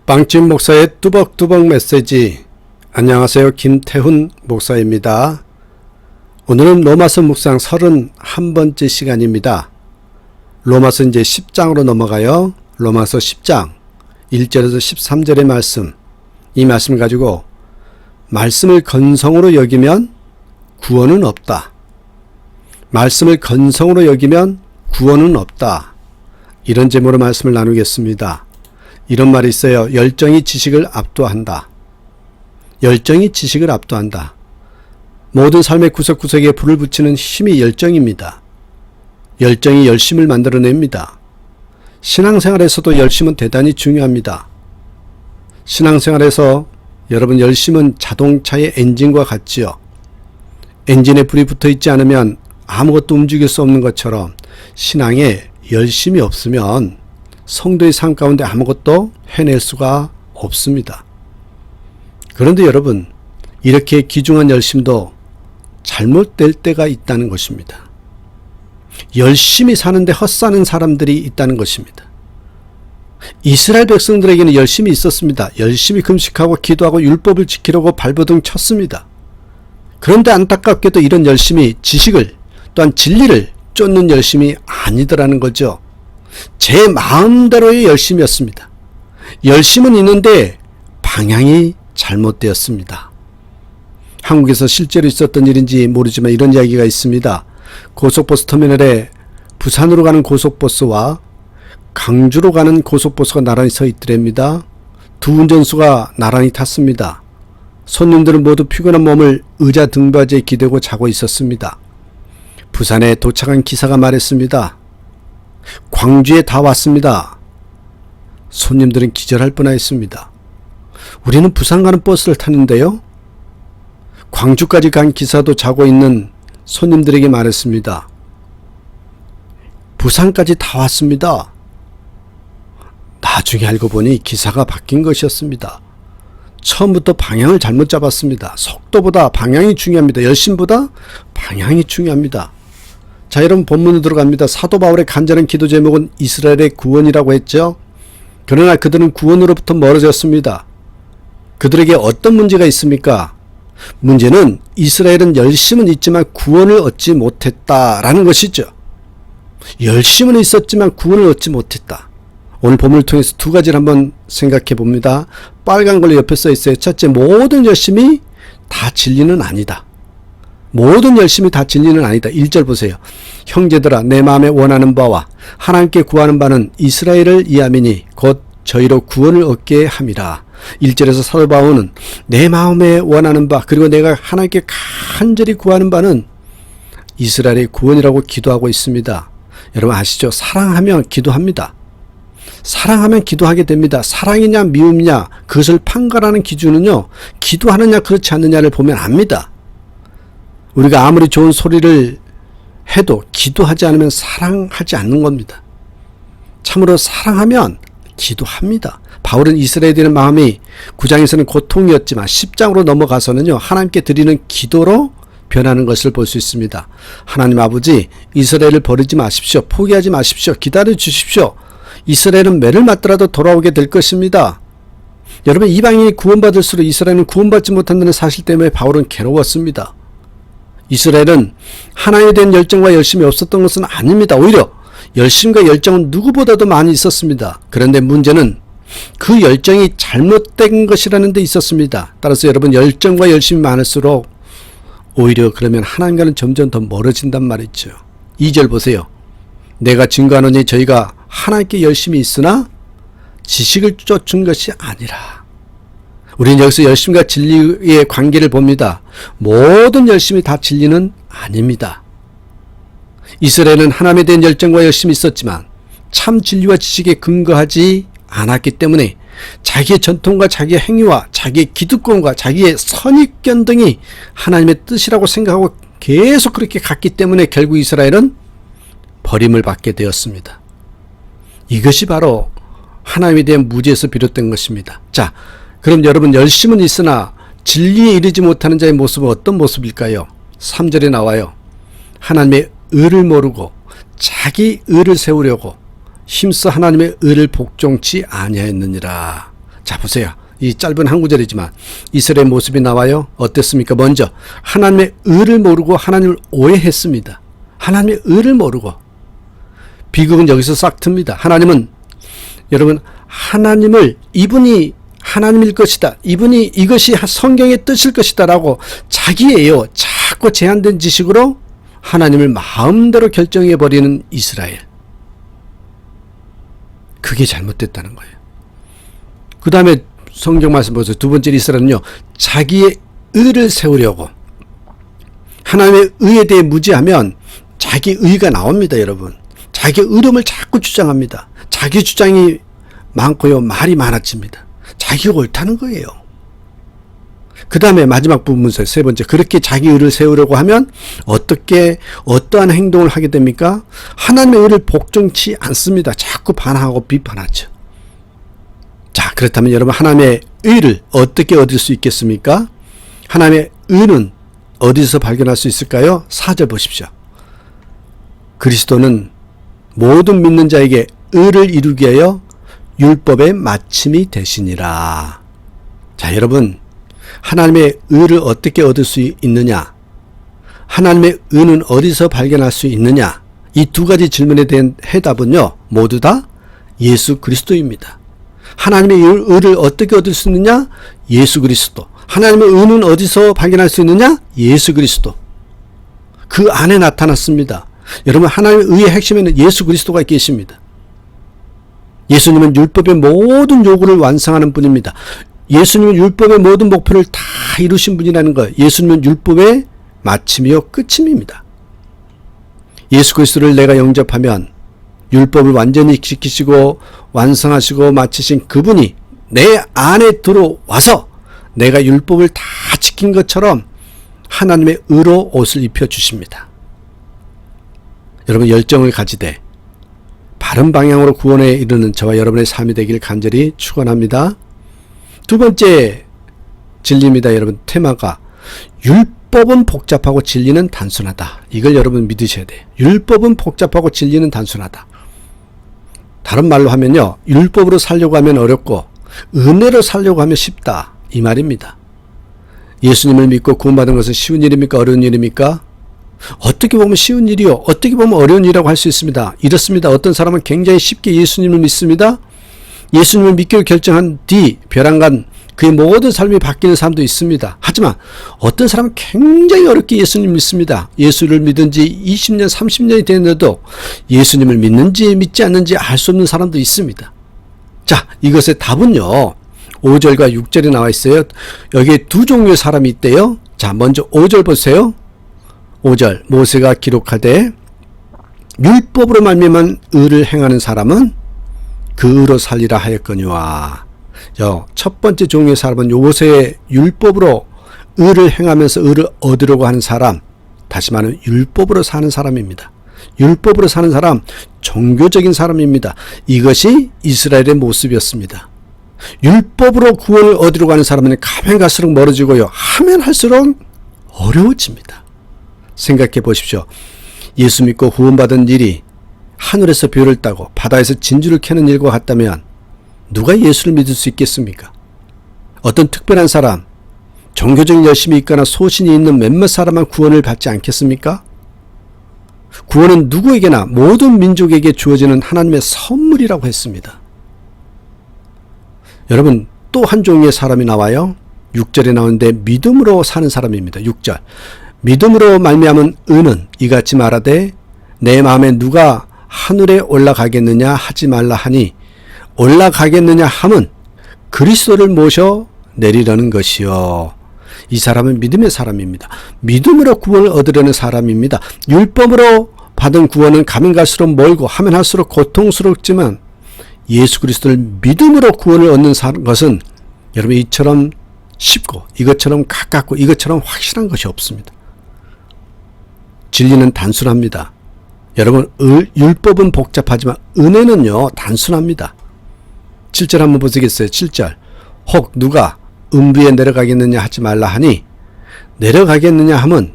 빵집 목사의 뚜벅뚜벅 메시지. 안녕하세요. 김태훈 목사입니다. 오늘은 로마서 묵상 31번째 시간입니다. 로마서 이제 10장으로 넘어가요. 로마서 10장 1절에서 13절의 말씀. 이 말씀을 가지고 말씀을 건성으로 여기면 구원은 없다. 말씀을 건성으로 여기면 구원은 없다. 이런 제목으로 말씀을 나누겠습니다. 이런 말이 있어요. 열정이 지식을 압도한다. 열정이 지식을 압도한다. 모든 삶의 구석구석에 불을 붙이는 힘이 열정입니다. 열정이 열심을 만들어냅니다. 신앙생활에서도 열심은 대단히 중요합니다. 신앙생활에서 여러분 열심은 자동차의 엔진과 같지요. 엔진에 불이 붙어 있지 않으면 아무것도 움직일 수 없는 것처럼 신앙에 열심이 없으면 성도의 삶 가운데 아무것도 해낼 수가 없습니다. 그런데 여러분, 이렇게 귀중한 열심도 잘못될 때가 있다는 것입니다. 열심히 사는데 헛사는 사람들이 있다는 것입니다. 이스라엘 백성들에게는 열심이 있었습니다. 열심히 금식하고 기도하고 율법을 지키려고 발버둥 쳤습니다. 그런데 안타깝게도 이런 열심이 지식을 또한 진리를 쫓는 열심이 아니더라는 거죠. 제 마음대로의 열심이었습니다. 열심은 있는데 방향이 잘못되었습니다. 한국에서 실제로 있었던 일인지 모르지만 이런 이야기가 있습니다. 고속버스 터미널에 부산으로 가는 고속버스와 강주로 가는 고속버스가 나란히 서 있더랍니다. 두 운전수가 나란히 탔습니다. 손님들은 모두 피곤한 몸을 의자 등받이에 기대고 자고 있었습니다. 부산에 도착한 기사가 말했습니다. 광주에 다 왔습니다. 손님들은 기절할 뻔했습니다. 우리는 부산 가는 버스를 탔는데요. 광주까지 간 기사도 자고 있는 손님들에게 말했습니다. 부산까지 다 왔습니다. 나중에 알고 보니 기사가 바뀐 것이었습니다. 처음부터 방향을 잘못 잡았습니다. 속도보다 방향이 중요합니다. 열심보다 방향이 중요합니다. 자, 여러분 본문으로 들어갑니다. 사도 바울의 간절한 기도 제목은 이스라엘의 구원이라고 했죠. 그러나 그들은 구원으로부터 멀어졌습니다. 그들에게 어떤 문제가 있습니까? 문제는 이스라엘은 열심은 있지만 구원을 얻지 못했다라는 것이죠. 열심은 있었지만 구원을 얻지 못했다. 오늘 본문을 통해서 두 가지를 한번 생각해 봅니다. 빨간 걸로 옆에 써 있어요. 첫째, 모든 열심이 다 진리는 아니다. 모든 열심이 다 진리는 아니다. 1절 보세요. 형제들아, 내 마음에 원하는 바와 하나님께 구하는 바는 이스라엘을 이함이니 곧 저희로 구원을 얻게 함이라. 1절에서 사도 바울은 내 마음에 원하는 바, 그리고 내가 하나님께 간절히 구하는 바는 이스라엘의 구원이라고 기도하고 있습니다. 여러분 아시죠? 사랑하면 기도합니다. 사랑하면 기도하게 됩니다. 사랑이냐 미움이냐 그것을 판가르하는 기준은요, 기도하느냐 그렇지 않느냐를 보면 압니다. 우리가 아무리 좋은 소리를 해도 기도하지 않으면 사랑하지 않는 겁니다. 참으로 사랑하면 기도합니다. 바울은 이스라엘에 대한 마음이 9장에서는 고통이었지만 10장으로 넘어가서는요, 하나님께 드리는 기도로 변하는 것을 볼 수 있습니다. 하나님 아버지, 이스라엘을 버리지 마십시오. 포기하지 마십시오. 기다려 주십시오. 이스라엘은 매를 맞더라도 돌아오게 될 것입니다. 여러분, 이방인이 구원받을수록 이스라엘은 구원받지 못한다는 사실 때문에 바울은 괴로웠습니다. 이스라엘은 하나님에 대한 열정과 열심이 없었던 것은 아닙니다. 오히려 열심과 열정은 누구보다도 많이 있었습니다. 그런데 문제는 그 열정이 잘못된 것이라는 데 있었습니다. 따라서 여러분, 열정과 열심이 많을수록 오히려 그러면 하나님과는 점점 더 멀어진단 말이죠. 2절 보세요. 내가 증거하노니 저희가 하나님께 열심이 있으나 지식을 쫓은 것이 아니라. 우리는 여기서 열심과 진리의 관계를 봅니다. 모든 열심이 다 진리는 아닙니다. 이스라엘은 하나님에 대한 열정과 열심이 있었지만 참 진리와 지식에 근거하지 않았기 때문에 자기의 전통과 자기의 행위와 자기의 기득권과 자기의 선입견 등이 하나님의 뜻이라고 생각하고 계속 그렇게 갔기 때문에 결국 이스라엘은 버림을 받게 되었습니다. 이것이 바로 하나님에 대한 무지에서 비롯된 것입니다. 자, 그럼 여러분, 열심은 있으나 진리에 이르지 못하는 자의 모습은 어떤 모습일까요? 3절에 나와요. 하나님의 의를 모르고 자기 의를 세우려고 힘써 하나님의 의를 복종치 아니하였느니라. 자, 보세요. 이 짧은 한 구절이지만 이스라엘의 모습이 나와요. 어땠습니까? 먼저 하나님의 의를 모르고 하나님을 오해했습니다. 하나님의 의를 모르고. 비극은 여기서 싹 틉니다. 하나님은, 여러분, 하나님을, 이분이 하나님일 것이다, 이분이 이것이 성경의 뜻일 것이다 라고 자기예요 자꾸 제한된 지식으로 하나님을 마음대로 결정해버리는 이스라엘. 그게 잘못됐다는 거예요. 그 다음에 성경 말씀 보세요. 두 번째 이스라엘은요, 자기의 의를 세우려고, 하나님의 의에 대해 무지하면 자기 의가 나옵니다. 여러분, 자기 의름을 자꾸 주장합니다. 자기 주장이 많고요, 말이 많아집니다. 자기가 옳다는 거예요. 그 다음에 마지막 부분에서 세 번째, 그렇게 자기 의를 세우려고 하면 어떠한 행동을 하게 됩니까? 하나님의 의를 복종치 않습니다. 자꾸 반항하고 비판하죠. 자, 그렇다면 여러분, 하나님의 의를 어떻게 얻을 수 있겠습니까? 하나님의 의는 어디서 발견할 수 있을까요? 4절 보십시오. 그리스도는 모든 믿는 자에게 의를 이루기 위하여 율법의 마침이 되시니라. 자, 여러분, 하나님의 의를 어떻게 얻을 수 있느냐? 하나님의 의는 어디서 발견할 수 있느냐? 이 두 가지 질문에 대한 해답은요, 모두 다 예수 그리스도입니다. 하나님의 의를 어떻게 얻을 수 있느냐? 예수 그리스도. 하나님의 의는 어디서 발견할 수 있느냐? 예수 그리스도. 그 안에 나타났습니다. 여러분, 하나님의 의의 핵심에는 예수 그리스도가 계십니다. 예수님은 율법의 모든 요구를 완성하는 분입니다. 예수님은 율법의 모든 목표를 다 이루신 분이라는 거예요. 예수님은 율법의 마침이요 끝임입니다. 예수 그리스도를 내가 영접하면 율법을 완전히 지키시고 완성하시고 마치신 그분이 내 안에 들어와서 내가 율법을 다 지킨 것처럼 하나님의 의로 옷을 입혀주십니다. 여러분, 열정을 가지되 바른 방향으로 구원에 이르는 저와 여러분의 삶이 되길 간절히 축원합니다. 두 번째 진리입니다. 여러분, 테마가 율법은 복잡하고 진리는 단순하다. 이걸 여러분 믿으셔야 돼요. 율법은 복잡하고 진리는 단순하다. 다른 말로 하면요, 율법으로 살려고 하면 어렵고 은혜로 살려고 하면 쉽다, 이 말입니다. 예수님을 믿고 구원받은 것은 쉬운 일입니까? 어려운 일입니까? 어떻게 보면 쉬운 일이요, 어떻게 보면 어려운 일이라고 할 수 있습니다. 이렇습니다. 어떤 사람은 굉장히 쉽게 예수님을 믿습니다. 예수님을 믿기로 결정한 뒤 벼랑간 그의 모든 삶이 바뀌는 사람도 있습니다. 하지만 어떤 사람은 굉장히 어렵게 예수님을 믿습니다. 예수를 믿은 지 20년, 30년이 됐는데도 예수님을 믿는지 믿지 않는지 알 수 없는 사람도 있습니다. 자, 이것의 답은요, 5절과 6절에 나와 있어요. 여기에 두 종류의 사람이 있대요. 자, 먼저 5절 보세요. 5절, 모세가 기록하되 율법으로 말미암은 의를 행하는 사람은 그 의로 살리라 하였거니와. 첫 번째 종류의 사람은 모세의 율법으로 의를 행하면서 의를 얻으려고 하는 사람, 다시 말하면 율법으로 사는 사람입니다. 율법으로 사는 사람, 종교적인 사람입니다. 이것이 이스라엘의 모습이었습니다. 율법으로 구원을 얻으려고 하는 사람은 가면 갈수록 멀어지고요, 하면 할수록 어려워집니다. 생각해 보십시오. 예수 믿고 구원받은 일이 하늘에서 별을 따고 바다에서 진주를 캐는 일과 같다면 누가 예수를 믿을 수 있겠습니까? 어떤 특별한 사람, 종교적인 열심이 있거나 소신이 있는 몇몇 사람만 구원을 받지 않겠습니까? 구원은 누구에게나 모든 민족에게 주어지는 하나님의 선물이라고 했습니다. 여러분, 또 한 종류의 사람이 나와요. 6절에 나오는데 믿음으로 사는 사람입니다. 6절, 믿음으로 말미암은 의는 이같이 말하되 내 마음에 누가 하늘에 올라가겠느냐 하지 말라 하니 올라가겠느냐 함은 그리스도를 모셔 내리려는 것이요. 이 사람은 믿음의 사람입니다. 믿음으로 구원을 얻으려는 사람입니다. 율법으로 받은 구원은 가면 갈수록 멀고 하면 할수록 고통스럽지만 예수 그리스도를 믿음으로 구원을 얻는 것은 여러분 이처럼 쉽고 이것처럼 가깝고 이것처럼 확실한 것이 없습니다. 진리는 단순합니다. 여러분, 율법은 복잡하지만 은혜는요 단순합니다. 7절 한번 보시겠어요? 7절, 혹 누가 음부에 내려가겠느냐 하지 말라 하니 내려가겠느냐 함은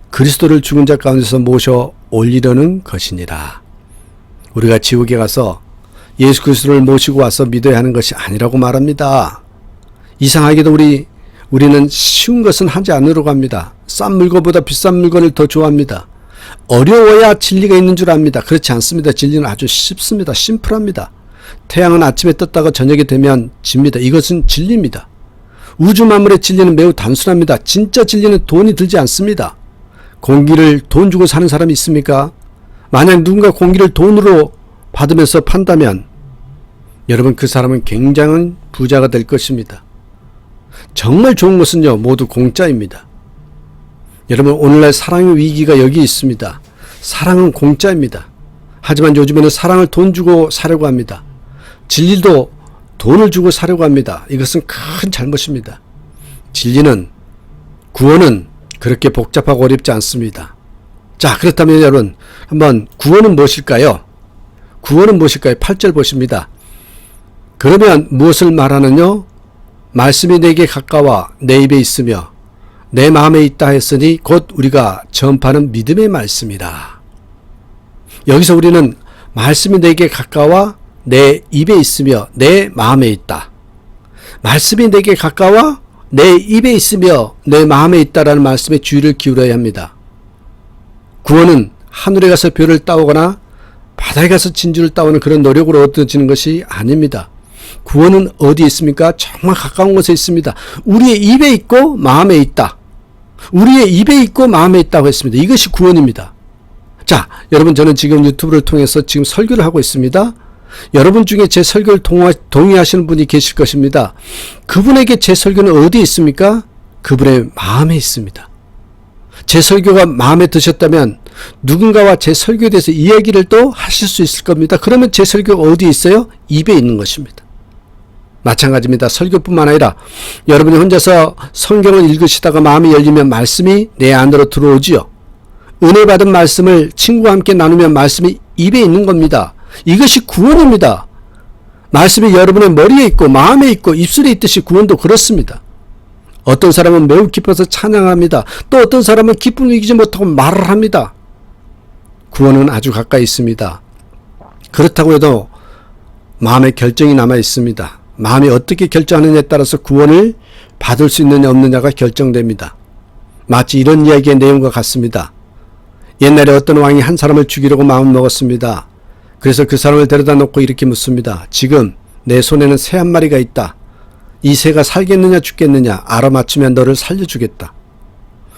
그리스도를 죽은 자 가운데서 모셔 올리려는 것이니라. 우리가 지옥에 가서 예수 그리스도를 모시고 와서 믿어야 하는 것이 아니라고 말합니다. 이상하게도 우리는 쉬운 것은 하지 않으려고 합니다. 싼 물건보다 비싼 물건을 더 좋아합니다. 어려워야 진리가 있는 줄 압니다. 그렇지 않습니다. 진리는 아주 쉽습니다. 심플합니다. 태양은 아침에 떴다가 저녁이 되면 집니다. 이것은 진리입니다. 우주 만물의 진리는 매우 단순합니다. 진짜 진리는 돈이 들지 않습니다. 공기를 돈 주고 사는 사람이 있습니까? 만약 누군가 공기를 돈으로 받으면서 판다면 여러분 그 사람은 굉장한 부자가 될 것입니다. 정말 좋은 것은요 모두 공짜입니다. 여러분 오늘날 사랑의 위기가 여기 있습니다. 사랑은 공짜입니다. 하지만 요즘에는 사랑을 돈 주고 사려고 합니다. 진리도 돈을 주고 사려고 합니다. 이것은 큰 잘못입니다. 진리는 구원은 그렇게 복잡하고 어렵지 않습니다. 자 그렇다면 여러분 한번 구원은 무엇일까요? 구원은 무엇일까요? 8절 보십니다. 그러면 무엇을 말하느냐? 말씀이 내게 가까워 내 입에 있으며 내 마음에 있다 했으니 곧 우리가 전파하는 믿음의 말씀이라. 여기서 우리는 말씀이 내게 가까워 내 입에 있으며 내 마음에 있다. 말씀이 내게 가까워 내 입에 있으며 내 마음에 있다라는 말씀에 주의를 기울여야 합니다. 구원은 하늘에 가서 별을 따오거나 바다에 가서 진주를 따오는 그런 노력으로 얻어지는 것이 아닙니다. 구원은 어디에 있습니까? 정말 가까운 곳에 있습니다. 우리의 입에 있고 마음에 있다. 우리의 입에 있고 마음에 있다고 했습니다. 이것이 구원입니다. 자, 여러분 저는 지금 유튜브를 통해서 지금 설교를 하고 있습니다. 여러분 중에 제 설교를 동의하시는 분이 계실 것입니다. 그분에게 제 설교는 어디에 있습니까? 그분의 마음에 있습니다. 제 설교가 마음에 드셨다면 누군가와 제 설교에 대해서 이야기를 또 하실 수 있을 겁니다. 그러면 제 설교가 어디에 있어요? 입에 있는 것입니다. 마찬가지입니다. 설교뿐만 아니라 여러분이 혼자서 성경을 읽으시다가 마음이 열리면 말씀이 내 안으로 들어오지요. 은혜 받은 말씀을 친구와 함께 나누면 말씀이 입에 있는 겁니다. 이것이 구원입니다. 말씀이 여러분의 머리에 있고 마음에 있고 입술에 있듯이 구원도 그렇습니다. 어떤 사람은 매우 기뻐서 찬양합니다. 또 어떤 사람은 기쁨을 이기지 못하고 말을 합니다. 구원은 아주 가까이 있습니다. 그렇다고 해도 마음의 결정이 남아 있습니다. 마음이 어떻게 결정하느냐에 따라서 구원을 받을 수 있느냐 없느냐가 결정됩니다. 마치 이런 이야기의 내용과 같습니다. 옛날에 어떤 왕이 한 사람을 죽이려고 마음 먹었습니다. 그래서 그 사람을 데려다 놓고 이렇게 묻습니다. 지금 내 손에는 새 한 마리가 있다. 이 새가 살겠느냐 죽겠느냐 알아맞추면 너를 살려주겠다.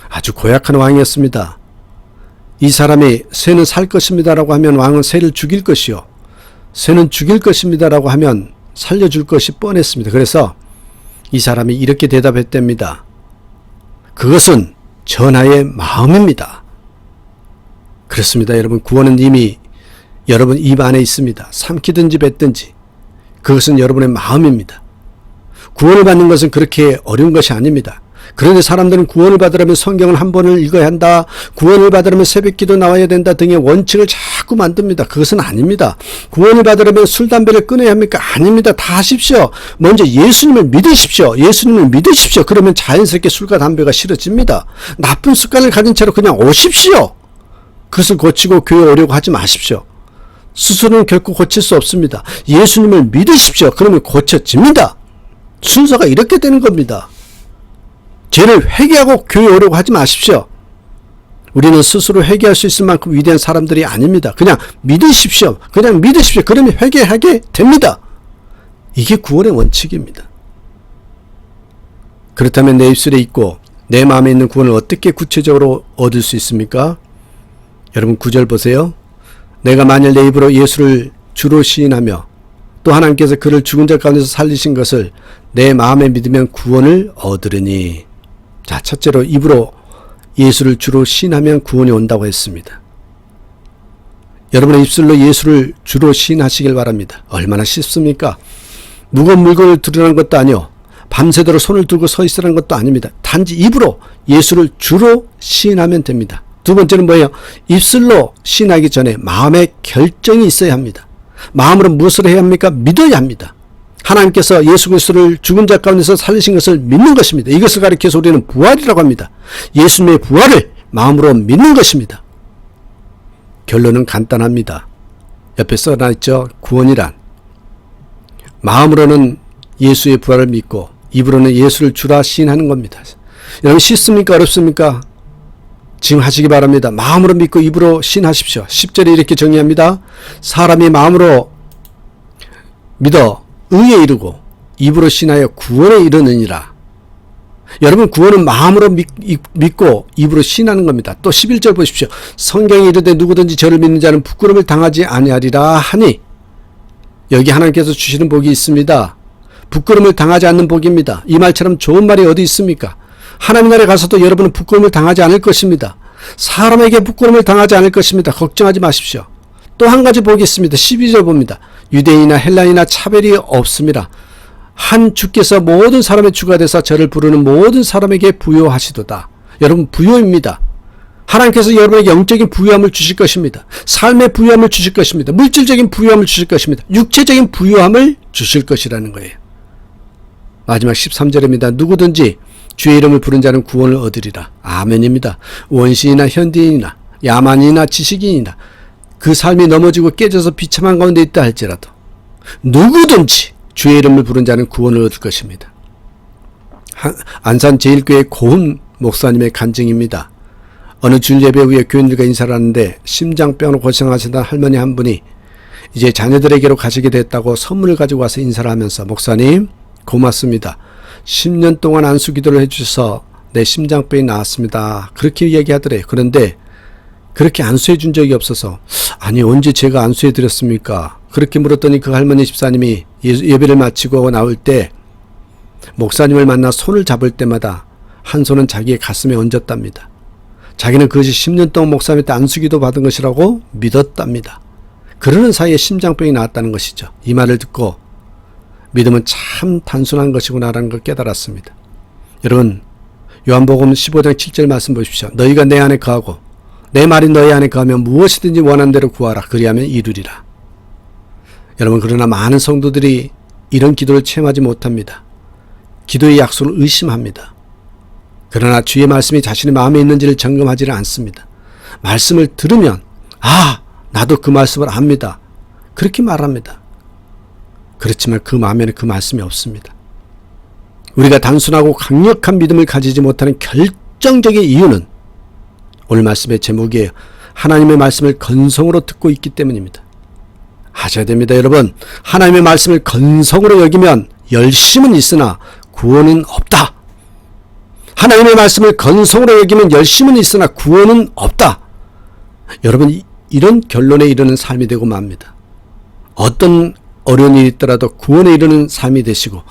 아주 고약한 왕이었습니다. 이 사람이 새는 살 것입니다라고 하면 왕은 새를 죽일 것이요. 새는 죽일 것입니다라고 하면 살려줄 것이 뻔했습니다. 그래서 이 사람이 이렇게 대답했답니다. 그것은 전하의 마음입니다. 그렇습니다. 여러분 구원은 이미 여러분 입 안에 있습니다. 삼키든지 뱉든지 그것은 여러분의 마음입니다. 구원을 받는 것은 그렇게 어려운 것이 아닙니다. 그런데 사람들은 구원을 받으려면 성경을 한 번을 읽어야 한다. 구원을 받으려면 새벽기도 나와야 된다 등의 원칙을 자꾸 만듭니다. 그것은 아닙니다. 구원을 받으려면 술, 담배를 끊어야 합니까? 아닙니다. 다 하십시오. 먼저 예수님을 믿으십시오. 예수님을 믿으십시오. 그러면 자연스럽게 술과 담배가 싫어집니다. 나쁜 습관을 가진 채로 그냥 오십시오. 그것을 고치고 교회 오려고 하지 마십시오. 스스로는 결코 고칠 수 없습니다. 예수님을 믿으십시오. 그러면 고쳐집니다. 순서가 이렇게 되는 겁니다. 죄를 회개하고 교회 오려고 하지 마십시오. 우리는 스스로 회개할 수 있을 만큼 위대한 사람들이 아닙니다. 그냥 믿으십시오. 그냥 믿으십시오. 그러면 회개하게 됩니다. 이게 구원의 원칙입니다. 그렇다면 내 입술에 있고 내 마음에 있는 구원을 어떻게 구체적으로 얻을 수 있습니까? 여러분 9절 보세요. 내가 만일 내 입으로 예수를 주로 시인하며 또 하나님께서 그를 죽은 자 가운데서 살리신 것을 내 마음에 믿으면 구원을 얻으리니. 자, 첫째로 입으로 예수를 주로 시인하면 구원이 온다고 했습니다. 여러분의 입술로 예수를 주로 시인하시길 바랍니다. 얼마나 쉽습니까? 무거운 물건을 들으라는 것도 아니요. 밤새도록 손을 들고 서 있으라는 것도 아닙니다. 단지 입으로 예수를 주로 시인하면 됩니다. 두 번째는 뭐예요? 입술로 시인하기 전에 마음의 결정이 있어야 합니다. 마음으로 무엇을 해야 합니까? 믿어야 합니다. 하나님께서 예수 그리스도를 죽은 자 가운데서 살리신 것을 믿는 것입니다. 이것을 가리켜서 우리는 부활이라고 합니다. 예수님의 부활을 마음으로 믿는 것입니다. 결론은 간단합니다. 옆에 써놔있죠. 구원이란 마음으로는 예수의 부활을 믿고 입으로는 예수를 주라 시인하는 겁니다. 여러분 쉽습니까? 어렵습니까? 지금 하시기 바랍니다. 마음으로 믿고 입으로 시인하십시오. 10절에 이렇게 정의합니다. 사람이 마음으로 믿어 의에 이르고 입으로 시인하여 구원에 이르느니라. 여러분 구원은 마음으로 믿고 입으로 시인하는 겁니다. 또 11절 보십시오. 성경이 이르되 누구든지 저를 믿는 자는 부끄러움을 당하지 아니하리라 하니, 여기 하나님께서 주시는 복이 있습니다. 부끄러움을 당하지 않는 복입니다. 이 말처럼 좋은 말이 어디 있습니까? 하나님 나라에 가서도 여러분은 부끄러움을 당하지 않을 것입니다. 사람에게 부끄러움을 당하지 않을 것입니다. 걱정하지 마십시오. 또 한 가지 복이 있습니다. 12절 봅니다. 유대인이나 헬라인이나 차별이 없습니다. 한 주께서 모든 사람의 주가 되사 저를 부르는 모든 사람에게 부요하시도다. 여러분 부요입니다. 하나님께서 여러분에게 영적인 부요함을 주실 것입니다. 삶의 부요함을 주실 것입니다. 물질적인 부요함을 주실 것입니다. 육체적인 부요함을 주실 것이라는 거예요. 마지막 13절입니다. 누구든지 주의 이름을 부른 자는 구원을 얻으리라. 아멘입니다. 원시인이나 현대인이나 야만인이나 지식인이나 그 삶이 넘어지고 깨져서 비참한 가운데 있다 할지라도 누구든지 주의 이름을 부른 자는 구원을 얻을 것입니다. 안산 제1교회 고은 목사님의 간증입니다. 어느 주일 예배 후에 교인들과 인사를 하는데 심장병으로 고생하시던 할머니 한 분이 이제 자녀들에게로 가시게 됐다고 선물을 가지고 와서 인사를 하면서, 목사님 고맙습니다. 10년 동안 안수 기도를 해주셔서 내 심장병이 나았습니다. 그렇게 얘기하더래요. 그런데 그렇게 안수해 준 적이 없어서, 아니 언제 제가 안수해 드렸습니까? 그렇게 물었더니 그 할머니 집사님이 예배를 마치고 나올 때 목사님을 만나 손을 잡을 때마다 한 손은 자기의 가슴에 얹었답니다. 자기는 그것이 10년 동안 목사님한테 안수기도 받은 것이라고 믿었답니다. 그러는 사이에 심장병이 나왔다는 것이죠. 이 말을 듣고 믿음은 참 단순한 것이구나라는 걸 깨달았습니다. 여러분 요한복음 15장 7절 말씀 보십시오. 너희가 내 안에 거하고 내 말이 너희 안에 거하면 무엇이든지 원하는 대로 구하라. 그리하면 이루리라. 여러분 그러나 많은 성도들이 이런 기도를 체험하지 못합니다. 기도의 약속을 의심합니다. 그러나 주의 말씀이 자신의 마음에 있는지를 점검하지는 않습니다. 말씀을 들으면 나도 그 말씀을 압니다. 그렇게 말합니다. 그렇지만 그 마음에는 그 말씀이 없습니다. 우리가 단순하고 강력한 믿음을 가지지 못하는 결정적인 이유는 오늘 말씀의 제목이에요. 하나님의 말씀을 건성으로 듣고 있기 때문입니다. 하셔야 됩니다. 여러분 하나님의 말씀을 건성으로 여기면 열심은 있으나 구원은 없다. 하나님의 말씀을 건성으로 여기면 열심은 있으나 구원은 없다. 여러분 이런 결론에 이르는 삶이 되고 맙니다. 어떤 어려운 일이 있더라도 구원에 이르는 삶이 되시고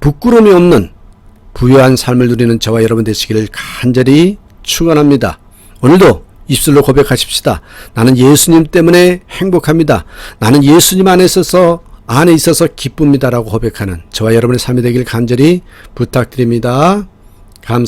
부끄러움이 없는 부유한 삶을 누리는 저와 여러분 되시기를 간절히 축원합니다. 오늘도 입술로 고백하십시다. 나는 예수님 때문에 행복합니다. 나는 예수님 안에 있어서 기쁩니다라고 고백하는 저와 여러분의 삶이 되길 간절히 부탁드립니다. 감사합니다.